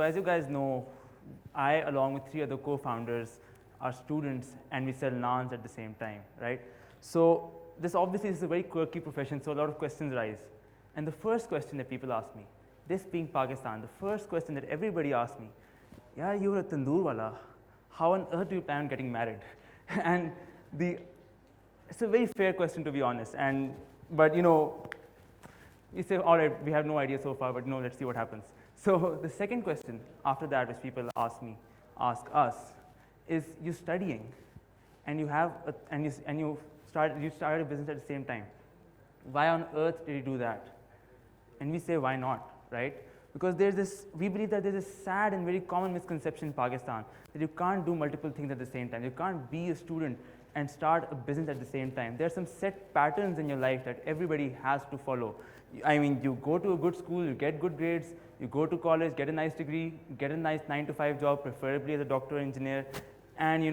as you guys know, I, along with 3 other co-founders, are students, and we sell naans at the same time, right? So this obviously is a very quirky profession, so a lot of questions rise. And the first question that people ask me, this being Pakistan, the first question that everybody asks me, yeah, you're a tandoor wala, how on earth do you plan on getting married? And it's a very fair question, to be honest. But you say, all right, we have no idea so far, but let's see what happens. So the second question after that, which people ask us, is you studying, and you started a business at the same time. Why on earth did you do that? And we say, why not, right? Because we believe that there's a sad and very common misconception in Pakistan that you can't do multiple things at the same time. You can't be a student and start a business at the same time. There are some set patterns in your life that everybody has to follow. I mean, you go to a good school, you get good grades, you go to college, get a nice degree, get a nice 9-to-5 job, preferably as a doctor or engineer, and you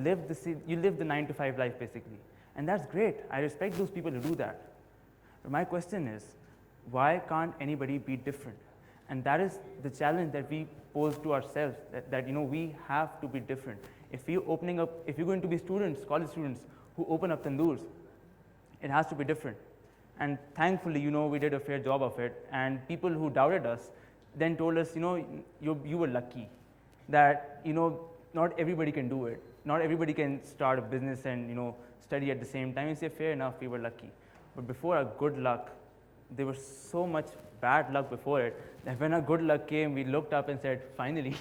live the 9-to-5 life basically. And that's great. I respect those people who do that. But my question is, why can't anybody be different? And that is the challenge that we pose to ourselves, that we have to be different. If you're going to be students, college students, who open up tandoors, it has to be different. And thankfully, we did a fair job of it. And people who doubted us then told us, you were lucky that, not everybody can do it. Not everybody can start a business and, study at the same time. You say, fair enough, we were lucky. But before our good luck, there was so much bad luck before it that when our good luck came, we looked up and said, finally,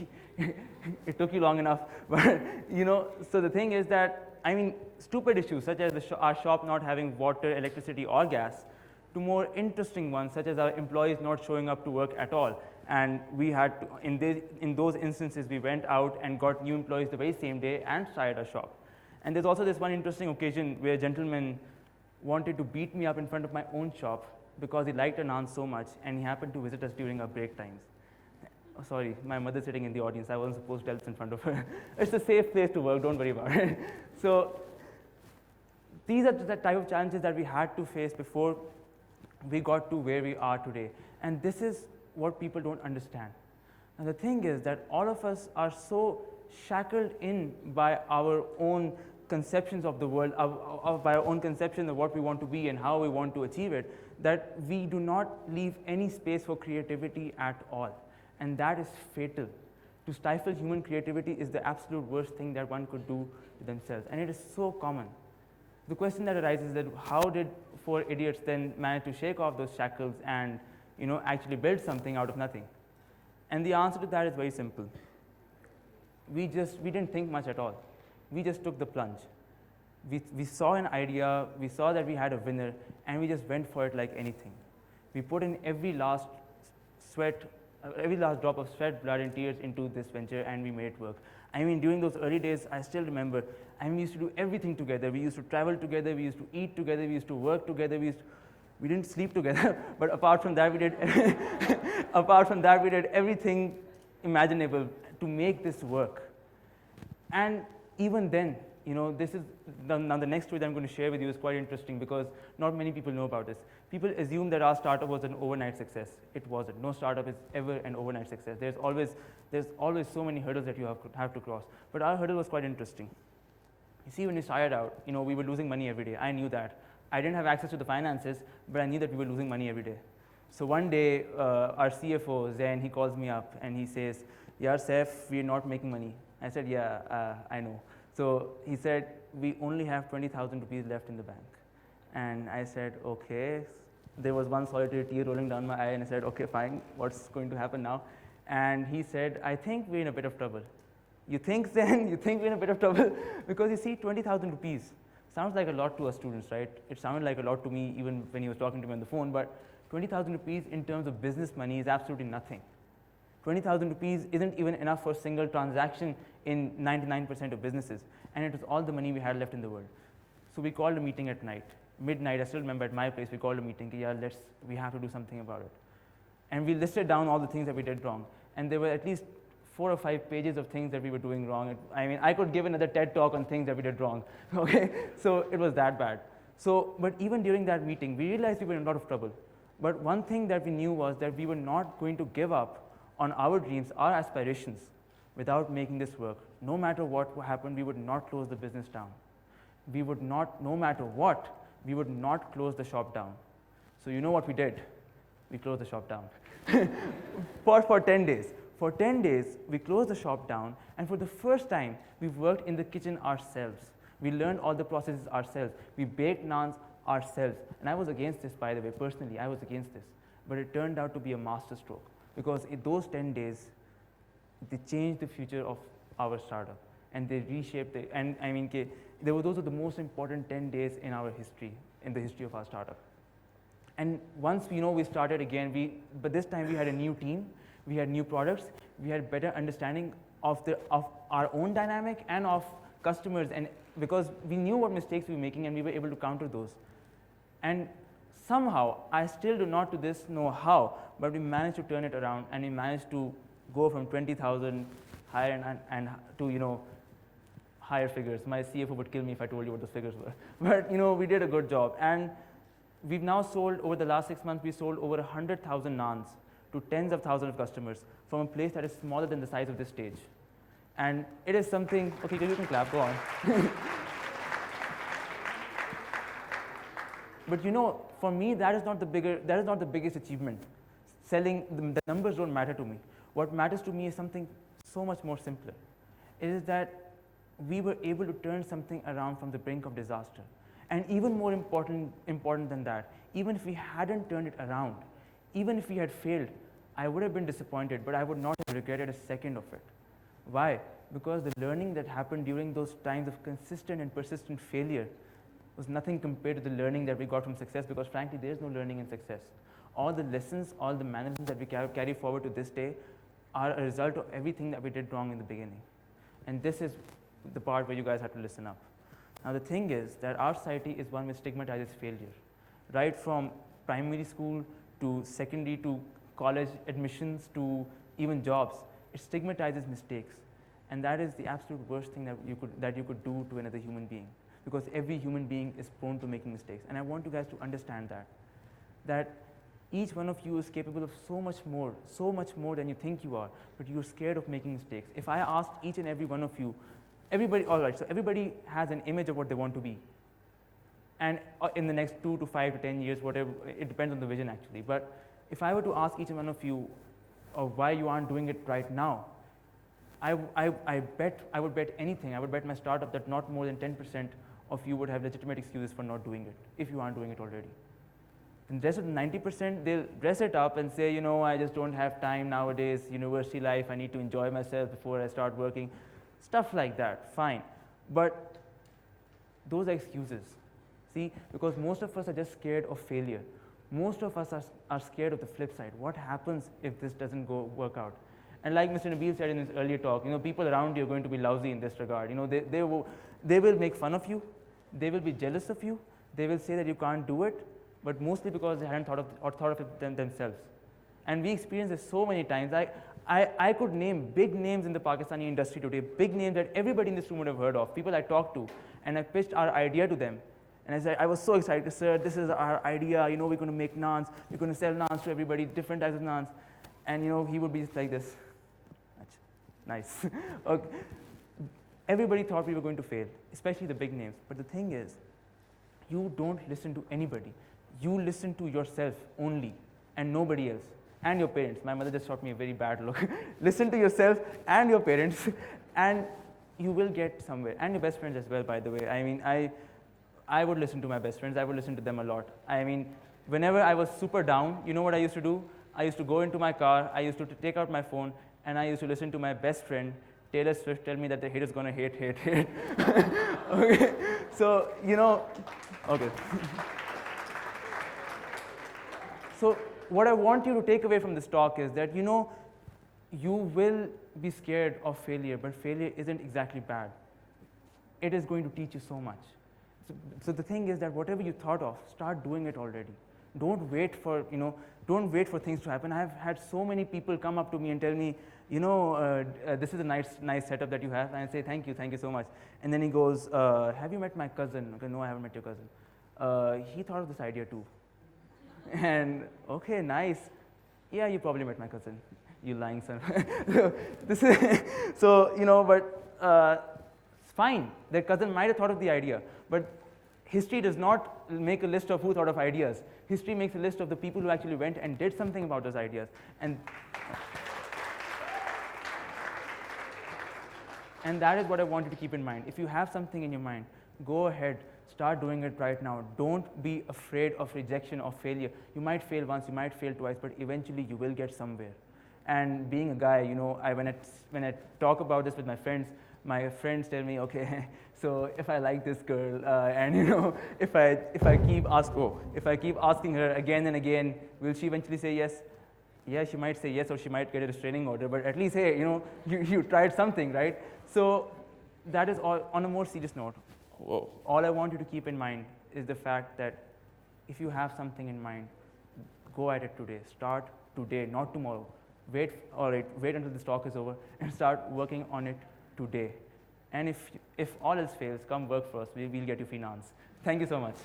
it took you long enough. But, so the thing is that, stupid issues such as our shop not having water, electricity, or gas, to more interesting ones such as our employees not showing up to work at all. And we had to, in those instances, we went out and got new employees the very same day and started our shop. And there's also this one interesting occasion where a gentleman wanted to beat me up in front of my own shop because he liked our naan so much, and he happened to visit us during our break times. Oh, sorry, my mother's sitting in the audience. I wasn't supposed to tell this in front of her. It's a safe place to work, don't worry about it. So these are the type of challenges that we had to face before we got to where we are today. And this is what people don't understand. And the thing is that all of us are so shackled in by our own conceptions of the world, by our own conception of what we want to be and how we want to achieve it, that we do not leave any space for creativity at all. And that is fatal. To stifle human creativity is the absolute worst thing that one could do to themselves. And it is so common. The question that arises is that how did 4 idiots then manage to shake off those shackles and actually build something out of nothing? And the answer to that is very simple. We didn't think much at all. We just took the plunge. We saw an idea, we saw that we had a winner, and we just went for it like anything. We put in every last drop of sweat, blood, and tears into this venture, and we made it work. During those early days, I still remember, we used to do everything together. We used to travel together, we used to eat together, we used to work together, we didn't sleep together, but apart from that, we did everything imaginable to make this work. And even then, this is now the next story that I'm going to share with you is quite interesting because not many people know about this. People assume that our startup was an overnight success. It wasn't. No startup is ever an overnight success. There's always so many hurdles that you have to cross. But our hurdle was quite interesting. You see, when we started out, we were losing money every day. I knew that. I didn't have access to the finances, but I knew that we were losing money every day. So one day, our CFO, Zain, he calls me up and he says, "Yeah, Saif, we're not making money." I said, "Yeah, I know." So he said, "We only have 20,000 rupees left in the bank." And I said, "Okay." There was one solitary tear rolling down my eye, and I said, "Okay, fine, what's going to happen now?" And he said, "I think we're in a bit of trouble." You think, Zain? You think we're in a bit of trouble? Because you see, 20,000 rupees sounds like a lot to us students, right? It sounded like a lot to me even when he was talking to me on the phone, but 20,000 rupees in terms of business money is absolutely nothing. 20,000 rupees isn't even enough for a single transaction in 99% of businesses, and it was all the money we had left in the world. So we called a meeting at night, midnight. I still remember at my place, we called a meeting. Yeah, we have to do something about it. And we listed down all the things that we did wrong, and there were at least 4 or 5 pages of things that we were doing wrong. I could give another TED talk on things that we did wrong. Okay, so it was that bad. So, but even during that meeting, we realized we were in a lot of trouble. But one thing that we knew was that we were not going to give up on our dreams, our aspirations, without making this work, no matter what happened, we would not close the business down. We would not, no matter what, we would not close the shop down. So you know what we did? We closed the shop down for 10 days. For 10 days, we closed the shop down, and for the first time, we worked in the kitchen ourselves. We learned all the processes ourselves. We baked naans ourselves. And I was against this, by the way, personally, I was against this. But it turned out to be a masterstroke, because in those 10 days, they changed the future of our startup, and they reshaped it. And I mean, those are the most important 10 days in our history, in the history of our startup. And once we started again, but this time we had a new team, we had new products, we had better understanding of our own dynamic and of customers, and because we knew what mistakes we were making, and we were able to counter those. And somehow, I still do not to this know how, but we managed to turn it around, and we managed to go from 20,000 higher and to higher figures. My CFO would kill me if I told you what those figures were. But we did a good job, and we've now sold, over the last 6 months, we sold over 100,000 naans to tens of thousands of customers from a place that is smaller than the size of this stage. And it is something, okay, you can clap, go on. But for me, that is not the biggest achievement. Selling, the numbers don't matter to me. What matters to me is something so much more simpler. It is that we were able to turn something around from the brink of disaster. And even more important than that, even if we hadn't turned it around, even if we had failed, I would have been disappointed, but I would not have regretted a second of it. Why? Because the learning that happened during those times of consistent and persistent failure was nothing compared to the learning that we got from success, because frankly, there is no learning in success. All the lessons, all the mannerisms that we carry forward to this day are a result of everything that we did wrong in the beginning. And this is the part where you guys have to listen up. Now the thing is that our society is one which stigmatizes failure. Right from primary school to secondary to college admissions to even jobs, it stigmatizes mistakes. And that is the absolute worst thing that you could do to another human being, because every human being is prone to making mistakes. And I want you guys to understand that each one of you is capable of so much more than you think you are, but you're scared of making mistakes. If I asked each and every one of you, everybody has an image of what they want to be. And in the next 2 to 5 to 10 years, whatever, it depends on the vision actually. But if I were to ask each one of you why you aren't doing it right now, I would bet anything, I would bet my startup that not more than 10% of you would have legitimate excuses for not doing it, if you aren't doing it already. And the rest of the 90%, they'll dress it up and say, I just don't have time nowadays, university life, I need to enjoy myself before I start working. Stuff like that, fine. But those are excuses. See, because most of us are just scared of failure. Most of us are scared of the flip side. What happens if this doesn't work out? And like Mr. Nabil said in his earlier talk, people around you are going to be lousy in this regard. They will make fun of you. They will be jealous of you. They will say that you can't do it, but mostly because they hadn't thought of it themselves. And we experience this so many times. I could name big names in the Pakistani industry today, big names that everybody in this room would have heard of, people I talked to, and I pitched our idea to them. And I said, I was so excited, sir, this is our idea, we're going to make naans, we're going to sell naans to everybody, different types of naans. And he would be just like this. Nice. Okay. Everybody thought we were going to fail, especially the big names. But the thing is, you don't listen to anybody. You listen to yourself only, and nobody else, and your parents. My mother just shot me a very bad look. Listen to yourself and your parents, and you will get somewhere. And your best friends as well, by the way. I mean, I would listen to my best friends. I would listen to them a lot. I mean, whenever I was super down, you know what I used to do? I used to go into my car, I used to take out my phone, and I used to listen to my best friend, Taylor Swift, tell me that the hate is going to hate. Okay, so, okay. So what I want you to take away from this talk is that, you will be scared of failure, but failure isn't exactly bad. It is going to teach you so much. So the thing is that whatever you thought of, start doing it already. Don't wait for things to happen. I've had so many people come up to me and tell me, this is a nice setup that you have. And I say, thank you so much. And then he goes, have you met my cousin? Okay, no, I haven't met your cousin. He thought of this idea too. And okay, nice. Yeah, you probably met my cousin. You lying son. This is so, you know, but it's fine. Their cousin might have thought of the idea, but history does not make a list of who thought of ideas. History makes a list of the people who actually went and did something about those ideas. And that is what I want you to keep in mind. If you have something in your mind, go ahead, start doing it right now. Don't be afraid of rejection or failure. You might fail once, you might fail twice, but eventually you will get somewhere. And being a guy, you know, when I talk about this with my friends tell me, okay, so if I like this girl, and you know, if I keep asking her again and again, will she eventually say yes? Yeah, she might say yes, or she might get a restraining order, but at least, hey, you know, you tried something, right? So that is all. On a more serious note, all I want you to keep in mind is the fact that if you have something in mind, go at it today. Start today, not tomorrow. Wait until this talk is over and start working on it today. And if all else fails, come work for us. We'll get you free naans. Thank you so much.